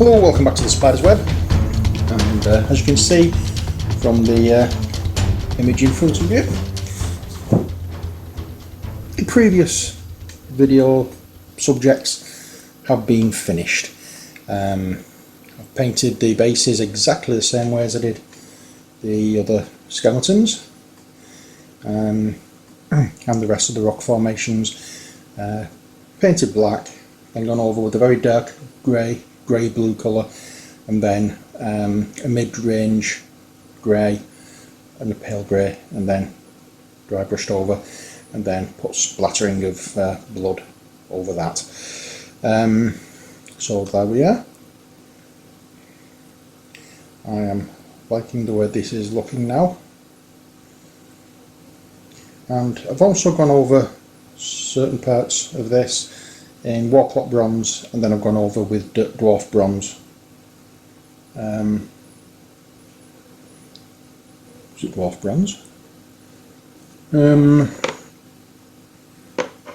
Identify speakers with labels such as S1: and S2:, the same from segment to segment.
S1: Hello, welcome back to the Spider's Web, and as you can see from the image in front of you, the previous video subjects have been finished. I've painted the bases exactly the same way as I did the other skeletons, and the rest of the rock formations. Painted black, then gone over with a very dark grey-blue colour, and then a mid-range grey and a pale grey, and then dry brushed over, and then put splattering of blood over that. So there we are. I am liking the way this is looking now, and I've also gone over certain parts of this in Warclock bronze, and then I've gone over with dwarf bronze. Is it dwarf bronze? I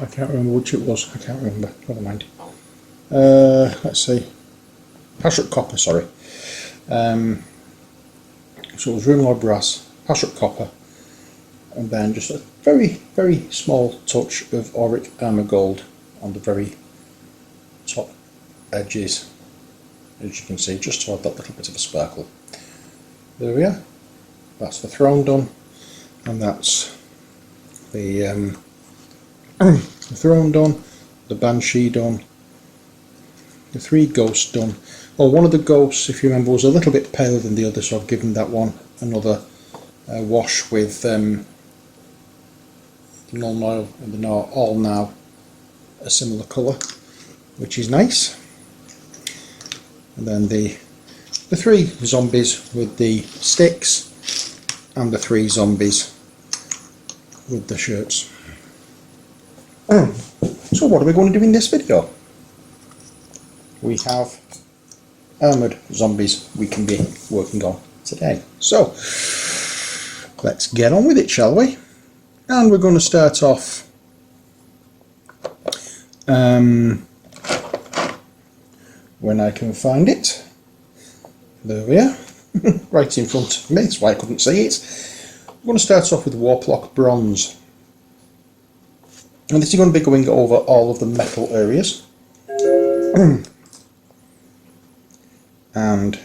S1: can't remember which it was. I can't remember. Never mind. Let's see. Pashrut copper. Sorry. So it was Runelord brass, Pashrut copper, and then just a very small touch of auric armour gold on the very top edges, as you can see, just to add that little bit of a sparkle. There we are. That's the throne done, and that's the throne done, the banshee done, the three ghosts done. Well, one of the ghosts, if you remember, was a little bit paler than the other, so I've given that one another wash with the null oil, and they're all now a similar colour, which is nice. And then the three zombies with the sticks, and the three zombies with the shirts. So what are we going to do in this video? We have armoured zombies we can be working on today. So let's get on with it, shall we? And we're going to start off when I can find it. There we are. Right in front of me, that's why I couldn't see it. I'm going to start off with Warclock bronze, and this is going to be going over all of the metal areas. And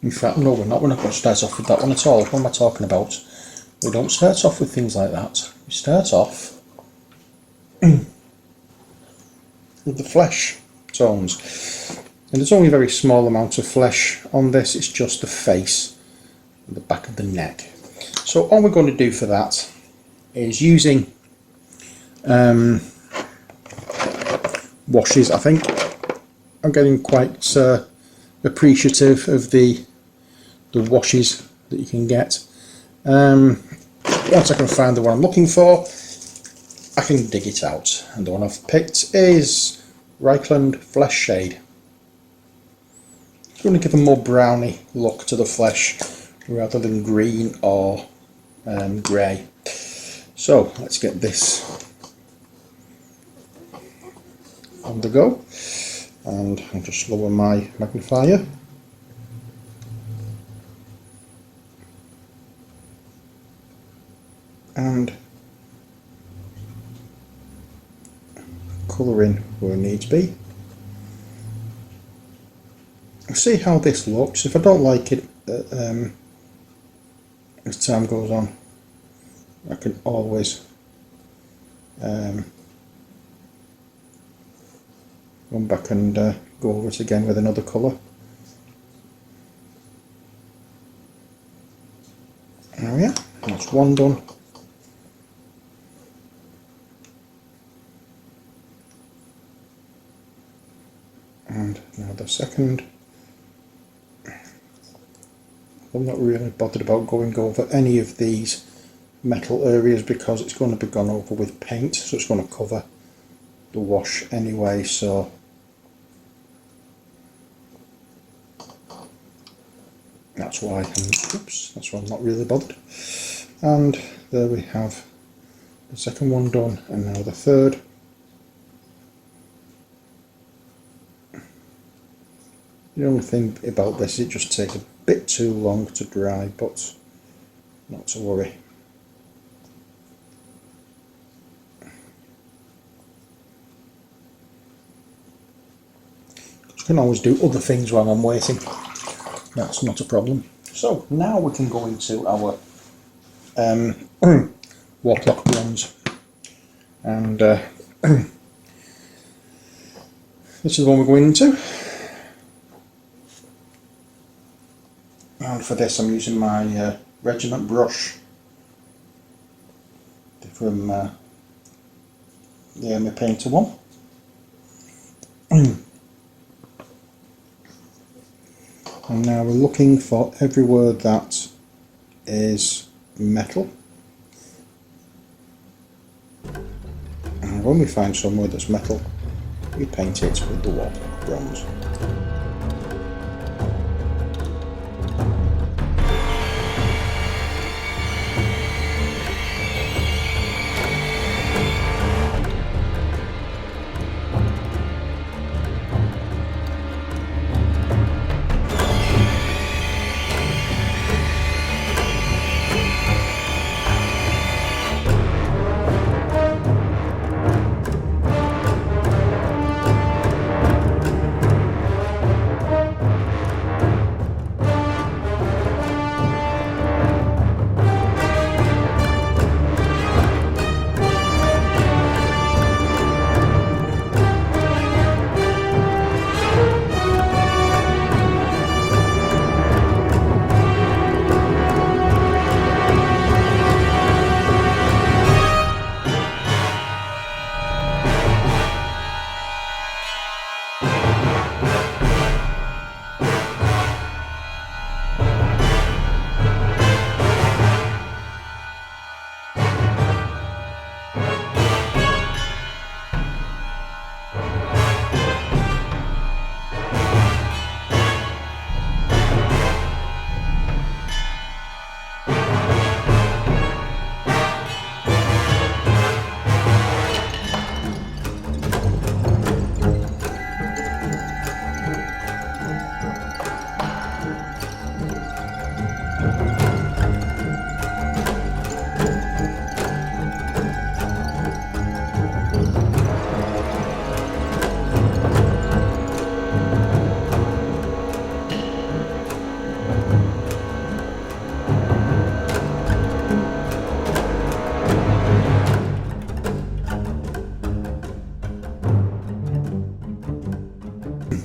S1: in fact, no, we're not going to start off with that one at all. What am I talking about? We don't start off with things like that. We start off with the flesh tones, and there's only a very small amount of flesh on this. It's just the face and the back of the neck. So all we're going to do for that is using washes. I think I'm getting quite appreciative of the washes that you can get. Once I can find the one I'm looking for, I can dig it out, and the one I've picked is Reichland Flesh Shade. It's going to give a more browny look to the flesh rather than green or grey. So let's get this on the go, and I'll just lower my magnifier. And colour in where it needs be. I'll see how this looks. If I don't like it as time goes on, I can always come back and go over it again with another colour. There we are, that's one done. And now the second. I'm not really bothered about going over any of these metal areas because it's going to be gone over with paint, so it's going to cover the wash anyway, so that's why I'm not really bothered. And there we have the second one done, and now the third. The only thing about this, it just takes a bit too long to dry, but not to worry. You can always do other things while I'm waiting. That's not a problem. So now we can go into our Warlock bronze, and this is the one we're going into. And for this, I'm using my regiment brush from the Army Painter one. And now we're looking for everywhere that is metal. And when we find somewhere that's metal, we paint it with the Warlock bronze.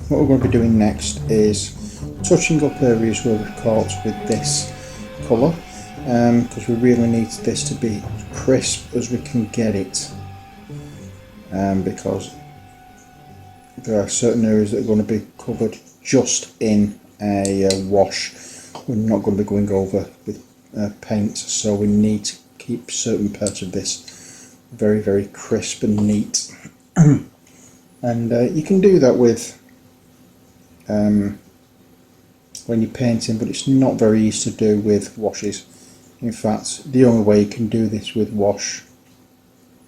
S1: What we're going to be doing next is touching up areas where we've caught with this colour, because we really need this to be as crisp as we can get it, because there are certain areas that are going to be covered just in a wash. We're not going to be going over with paint, so we need to keep certain parts of this very, very crisp and neat. And you can do that with when you're painting, but it's not very easy to do with washes. In fact, the only way you can do this with wash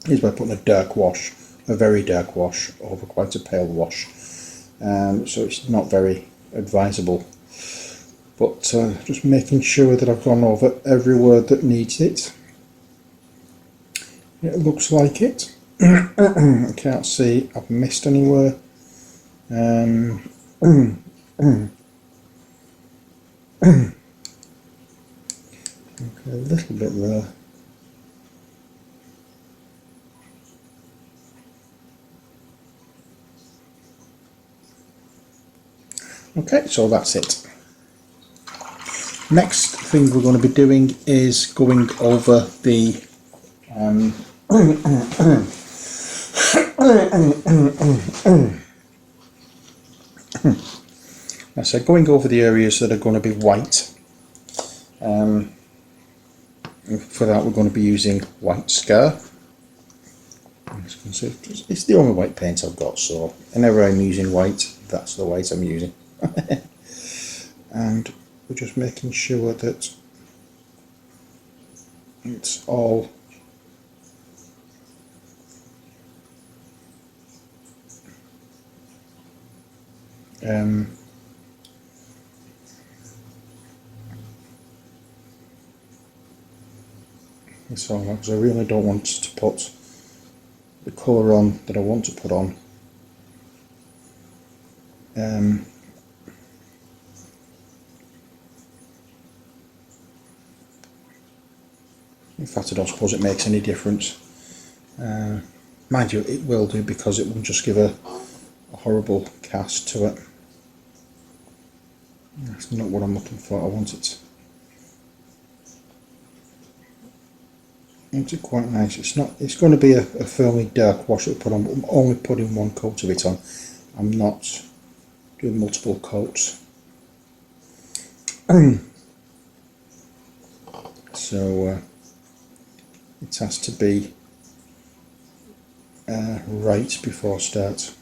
S1: is by putting a dark wash, a very dark wash, over quite a pale wash. So it's not very advisable. But just making sure that I've gone over every word that needs it. It looks like it. I can't see I've missed anywhere. Okay, a little bit there. Okay, so that's it. Next thing we're going to be doing is going over the I said going over the areas that are going to be white. For that we're going to be using white scar. As you can see, it's the only white paint I've got, so whenever I'm using white, that's the white I'm using. And we're just making sure that it's all So because I really don't want to put the colour on that I want to put on. In fact, I don't suppose it makes any difference. Mind you, it will do, because it will just give a horrible cast to it. That's not what I'm looking for. I want it. It's quite nice. It's not. It's going to be a fairly dark wash to put on, but I'm only putting one coat of it on. I'm not doing multiple coats. So it has to be right before start,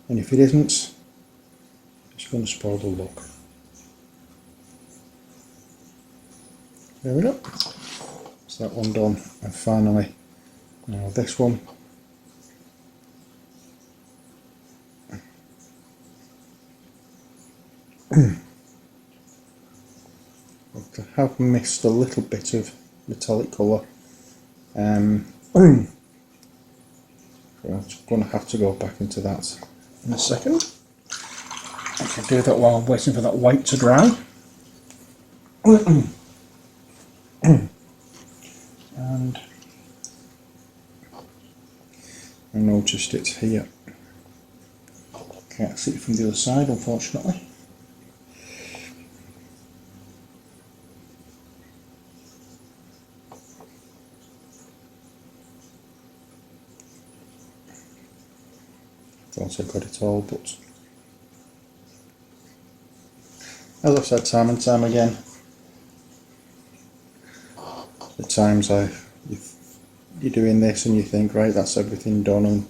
S1: and if it isn't, it's going to spoil the look. There we go. So that one done, and finally now this one. I have missed a little bit of metallic colour. So I'm going to have to go back into that in a second. I can do that while I'm waiting for that white to dry. And I noticed it here. Can't see it from the other side, unfortunately. Thought I got it all, but as I've said time and time again, the times you're doing this and you think, right, that's everything done, and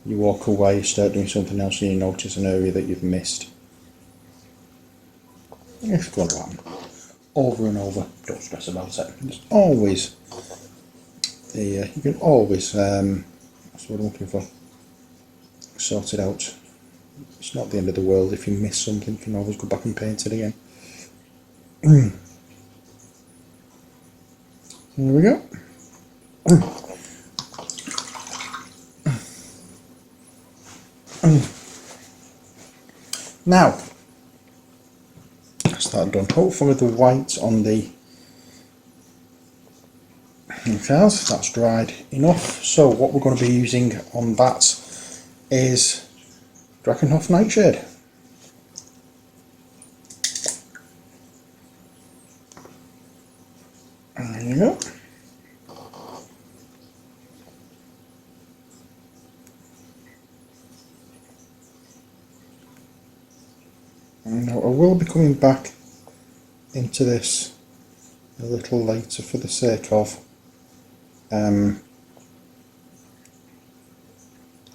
S1: you walk away, you start doing something else, and you notice an area that you've missed. It's going to happen over and over. Don't stress about it. There's always you can always that's what I'm looking for. Sort it out. It's not the end of the world. If you miss something, you can always go back and paint it again. There we go. Now, that's that done. Hopefully the white on the cars, that's dried enough. So what we're going to be using on that is Drakenhof Nightshade. There you go. Now I will be coming back into this a little later for the sake of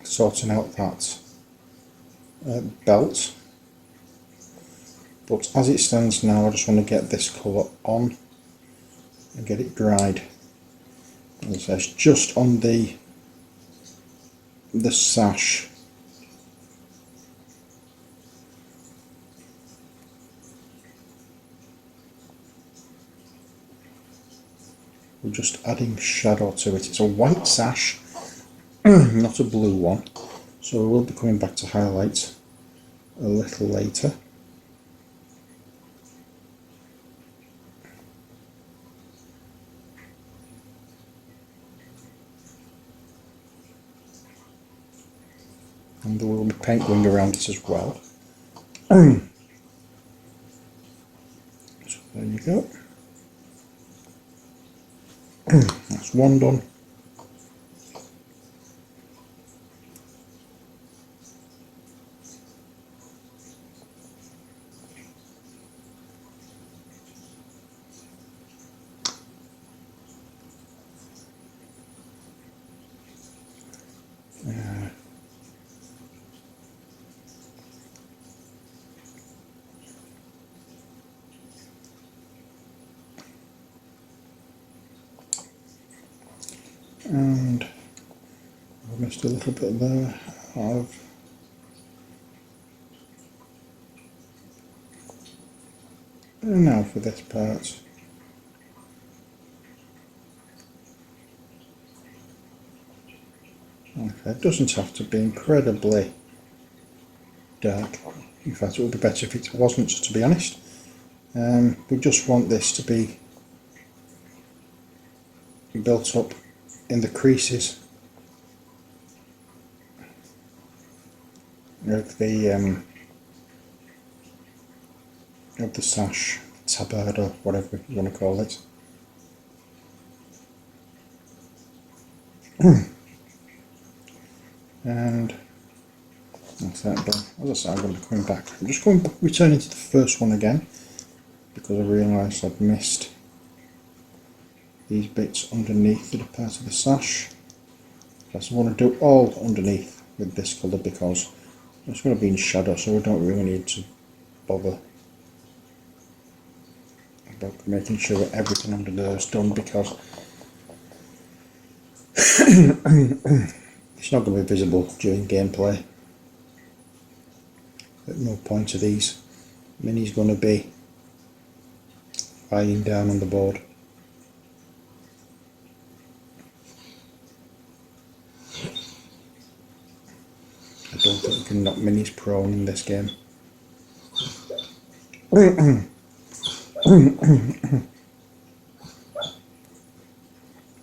S1: sorting out that belt, but as it stands now I just want to get this colour on and get it dried. As I say, it's just on the sash. We're just adding shadow to it. It's a white sash, not a blue one, so we will be coming back to highlight a little later. And there will be paint going around it as well. So there you go. That's one done. And I missed a little bit there. And now for this part. It doesn't have to be incredibly dark. In fact, it would be better if it wasn't, to be honest. We just want this to be built up in the creases of the sash, tabard, or whatever you want to call it. And that's that done. As I said, I'm going to be coming back. I'm just going returning to the first one again because I realised I'd missed these bits underneath that are part of the sash. So I want to do all underneath with this colour because it's going to be in shadow, so we don't really need to bother about making sure that everything under there is done, because it's not going to be visible during gameplay. At no point are these minis going to be lying down on the board. I don't think you can knock minis prone in this game.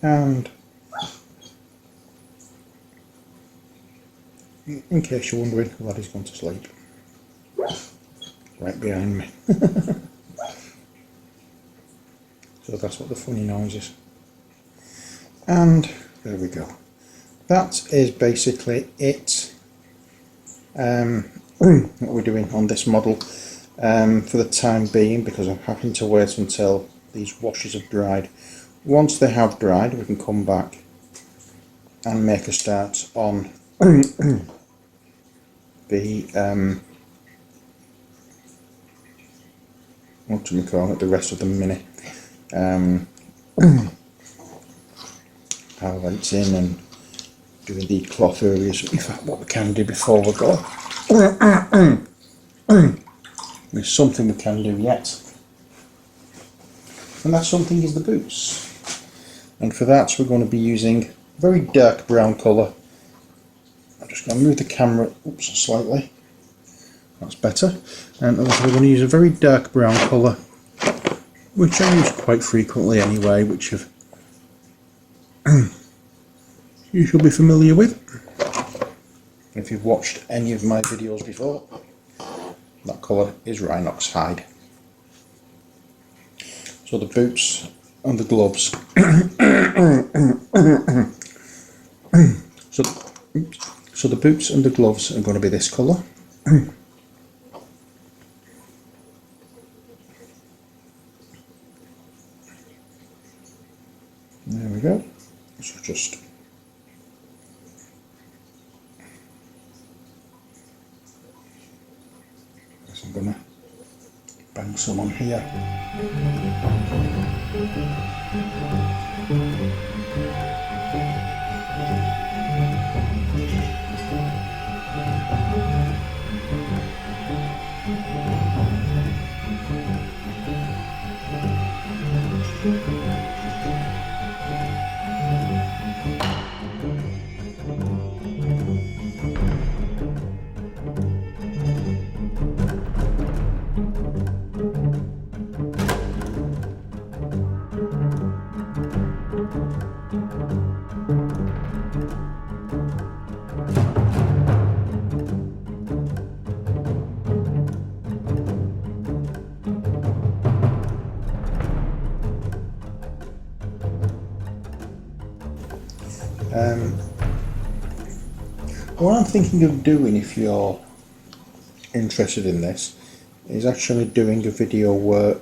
S1: And in case you're wondering, Laddie's gone to sleep right behind me. So that's what the funny noise is. And there we go. That is basically it. What we're doing on this model for the time being, because I'm having to wait until these washes have dried. Once they have dried, we can come back and make a start on the what do we call it, the rest of the mini. Highlights in and doing the cloth areas. In fact, what we can do before we go, there's something we can do yet, and that something is the boots. And for that we're going to be using a very dark brown colour. I'm just going to move the camera slightly, that's better. And also we're going to use a very dark brown colour, which I use quite frequently anyway, which you should be familiar with if you've watched any of my videos before. That colour is Rhinox hide. So the boots and the gloves. So the boots and the gloves are going to be this colour. There we go. So just I'm going to bang some on here. What I'm thinking of doing, if you're interested in this, is actually doing a video where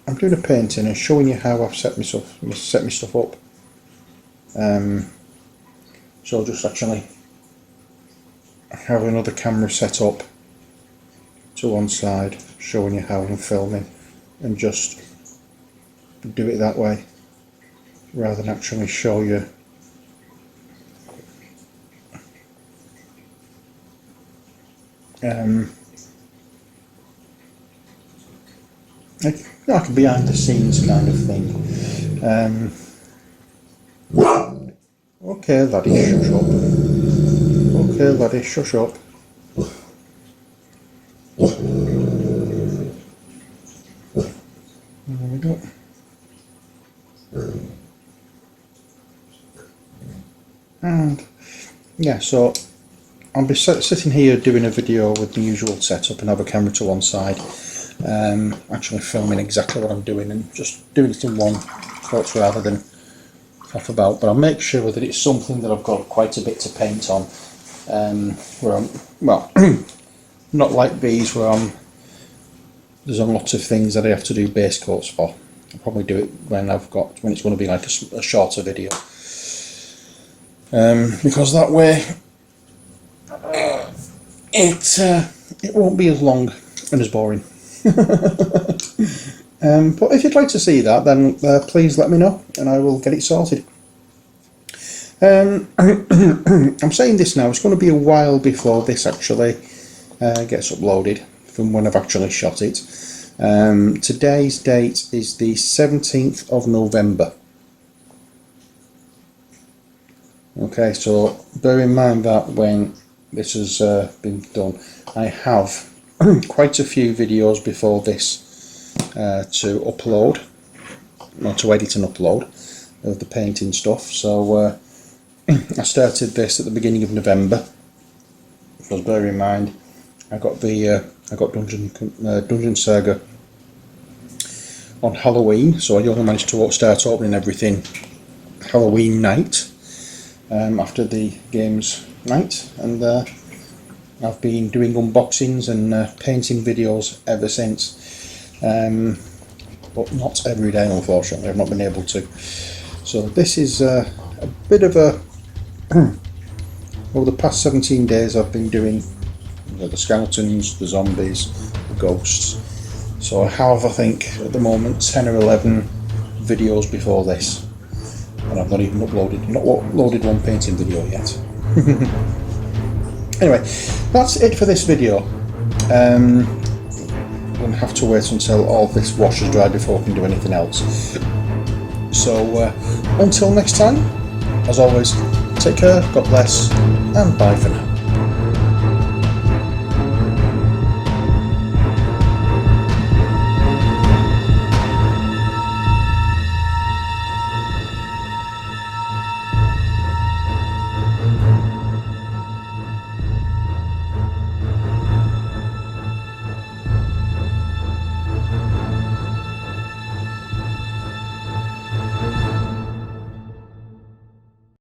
S1: I'm doing a painting and showing you how I've set my stuff up. So just actually have another camera set up to one side, showing you how I'm filming, and just do it that way, rather than actually show you like a behind the scenes kind of thing. Okay, laddie, shush up. Okay, laddie, shush up. There we go. And yeah, so I'll be sitting here doing a video with the usual setup and have a camera to one side, actually filming exactly what I'm doing and just doing it in one shot rather than faff about. But I'll make sure that it's something that I've got quite a bit to paint on, where I'm, well, not like these where there's a lot of things that I have to do base coats for. I'll probably do it when it's going to be like a shorter video, because that way it won't be as long and as boring. But if you'd like to see that, then please let me know and I will get it sorted. I'm saying this now, it's going to be a while before this actually gets uploaded from when I've actually shot it. Today's date is the 17th of November. Okay, so bear in mind that when this has been done, I have quite a few videos before this to upload, or to edit and upload, of the painting stuff. So I started this at the beginning of November, because bear in mind I got Dungeon Saga on Halloween, so I only managed to start opening everything Halloween night, after the game's night, and I've been doing unboxings and painting videos ever since, but not every day unfortunately. I've not been able to. So this is a bit of a over the past 17 days I've been doing the skeletons, the zombies, the ghosts. So I have, I think at the moment, 10 or 11 videos before this, and I've not even uploaded one painting video yet. Anyway, that's it for this video. I'm going to have to wait until all this wash is dried before I can do anything else. So until next time, as always, take care, God bless, and bye for now.